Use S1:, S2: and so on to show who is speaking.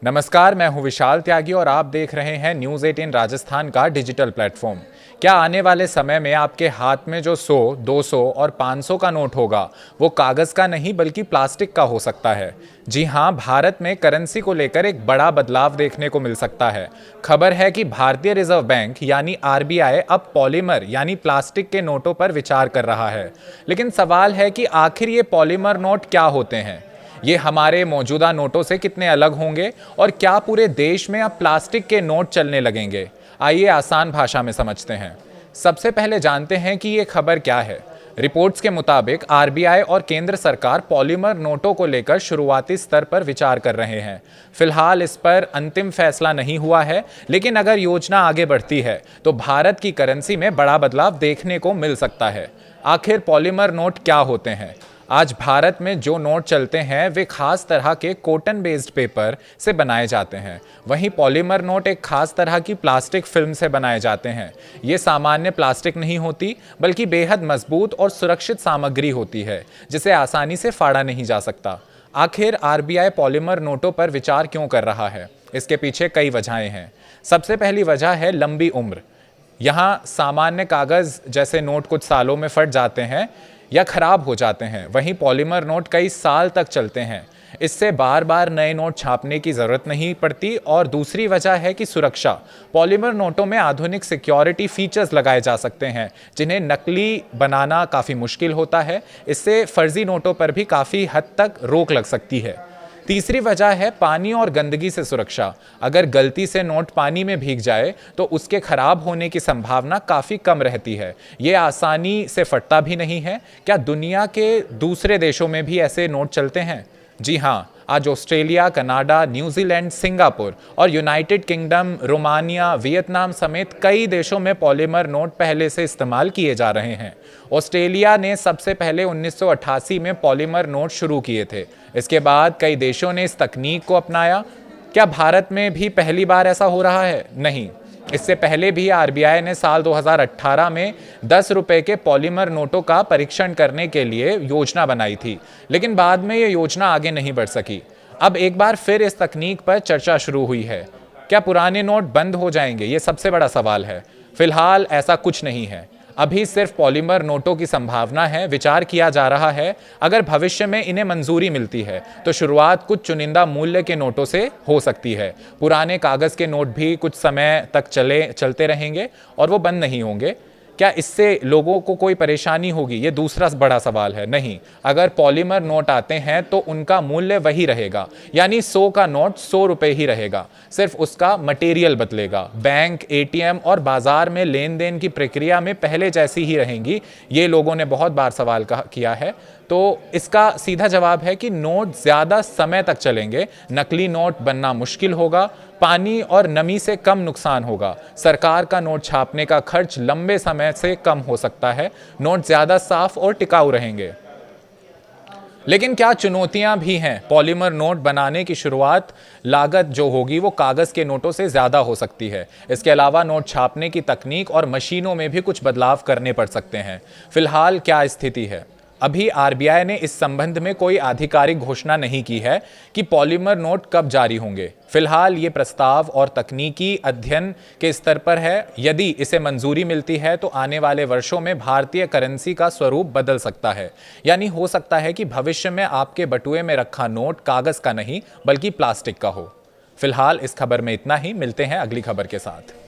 S1: नमस्कार, मैं हूं विशाल त्यागी और आप देख रहे हैं न्यूज़ 18 राजस्थान का डिजिटल प्लेटफॉर्म। क्या आने वाले समय में आपके हाथ में जो 100, 200 और 500 का नोट होगा वो कागज़ का नहीं बल्कि प्लास्टिक का हो सकता है? जी हां, भारत में करेंसी को लेकर एक बड़ा बदलाव देखने को मिल सकता है। खबर है कि भारतीय रिजर्व बैंक यानी आरबीआई अब पॉलीमर यानी प्लास्टिक के नोटों पर विचार कर रहा है। लेकिन सवाल है कि आखिर ये पॉलीमर नोट क्या होते हैं? ये हमारे मौजूदा नोटों से कितने अलग होंगे और क्या पूरे देश में अब प्लास्टिक के नोट चलने लगेंगे? आइए आसान भाषा में समझते हैं। सबसे पहले जानते हैं कि ये खबर क्या है। रिपोर्ट्स के मुताबिक आरबीआई और केंद्र सरकार पॉलीमर नोटों को लेकर शुरुआती स्तर पर विचार कर रहे हैं। फिलहाल इस पर अंतिम फैसला नहीं हुआ है, लेकिन अगर योजना आगे बढ़ती है तो भारत की करेंसी में बड़ा बदलाव देखने को मिल सकता है। आखिर पॉलीमर नोट क्या होते हैं? आज भारत में जो नोट चलते हैं वे खास तरह के कॉटन बेस्ड पेपर से बनाए जाते हैं। वहीं पॉलीमर नोट एक खास तरह की प्लास्टिक फिल्म से बनाए जाते हैं। ये सामान्य प्लास्टिक नहीं होती बल्कि बेहद मजबूत और सुरक्षित सामग्री होती है जिसे आसानी से फाड़ा नहीं जा सकता। आखिर आरबीआई पॉलीमर नोटों पर विचार क्यों कर रहा है? इसके पीछे कई वजहें हैं। सबसे पहली वजह है लंबी उम्र। यहाँ सामान्य कागज़ जैसे नोट कुछ सालों में फट जाते हैं या खराब हो जाते हैं, वहीं पॉलीमर नोट कई साल तक चलते हैं। इससे बार बार नए नोट छापने की ज़रूरत नहीं पड़ती। और दूसरी वजह है कि सुरक्षा। पॉलीमर नोटों में आधुनिक सिक्योरिटी फीचर्स लगाए जा सकते हैं जिन्हें नकली बनाना काफ़ी मुश्किल होता है। इससे फर्जी नोटों पर भी काफ़ी हद तक रोक लग सकती है। तीसरी वजह है पानी और गंदगी से सुरक्षा। अगर गलती से नोट पानी में भीग जाए तो उसके खराब होने की संभावना काफ़ी कम रहती है। ये आसानी से फटता भी नहीं है। क्या दुनिया के दूसरे देशों में भी ऐसे नोट चलते हैं? जी हाँ, आज ऑस्ट्रेलिया, कनाडा, न्यूजीलैंड, सिंगापुर और यूनाइटेड किंगडम, रोमानिया, वियतनाम समेत कई देशों में पॉलीमर नोट पहले से इस्तेमाल किए जा रहे हैं। ऑस्ट्रेलिया ने सबसे पहले 1988 में पॉलीमर नोट शुरू किए थे। इसके बाद कई देशों ने इस तकनीक को अपनाया। क्या भारत में भी पहली बार ऐसा हो रहा है? नहीं। इससे पहले भी आरबीआई ने साल 2018 में 10 रुपए के पॉलीमर नोटों का परीक्षण करने के लिए योजना बनाई थी, लेकिन बाद में ये योजना आगे नहीं बढ़ सकी। अब एक बार फिर इस तकनीक पर चर्चा शुरू हुई है। क्या पुराने नोट बंद हो जाएंगे? ये सबसे बड़ा सवाल है। फिलहाल ऐसा कुछ नहीं है। अभी सिर्फ पॉलीमर नोटों की संभावना है, विचार किया जा रहा है। अगर भविष्य में इन्हें मंजूरी मिलती है तो शुरुआत कुछ चुनिंदा मूल्य के नोटों से हो सकती है। पुराने कागज़ के नोट भी कुछ समय तक चलते रहेंगे और वो बंद नहीं होंगे। क्या इससे लोगों को कोई परेशानी होगी? ये दूसरा बड़ा सवाल है। नहीं, अगर पॉलीमर नोट आते हैं तो उनका मूल्य वही रहेगा, यानी 100 का नोट 100 रुपये ही रहेगा। सिर्फ उसका मटेरियल बदलेगा। बैंक, एटीएम और बाजार में लेन देन की प्रक्रिया में पहले जैसी ही रहेंगी। ये लोगों ने बहुत बार सवाल किया है, तो इसका सीधा जवाब है कि नोट ज़्यादा समय तक चलेंगे। नकली नोट बनना मुश्किल होगा। पानी और नमी से कम नुकसान होगा। सरकार का नोट छापने का खर्च लंबे समय से कम हो सकता है। नोट ज़्यादा साफ और टिकाऊ रहेंगे। लेकिन क्या चुनौतियां भी हैं? पॉलीमर नोट बनाने की शुरुआत लागत जो होगी वो कागज़ के नोटों से ज़्यादा हो सकती है। इसके अलावा नोट छापने की तकनीक और मशीनों में भी कुछ बदलाव करने पड़ सकते हैं। फिलहाल क्या स्थिति है? अभी आरबीआई ने इस संबंध में कोई आधिकारिक घोषणा नहीं की है कि पॉलीमर नोट कब जारी होंगे। फिलहाल ये प्रस्ताव और तकनीकी अध्ययन के स्तर पर है। यदि इसे मंजूरी मिलती है तो आने वाले वर्षों में भारतीय करेंसी का स्वरूप बदल सकता है। यानी हो सकता है कि भविष्य में आपके बटुए में रखा नोट कागज़ का नहीं बल्कि प्लास्टिक का हो। फिलहाल इस खबर में इतना ही। मिलते हैं अगली खबर के साथ।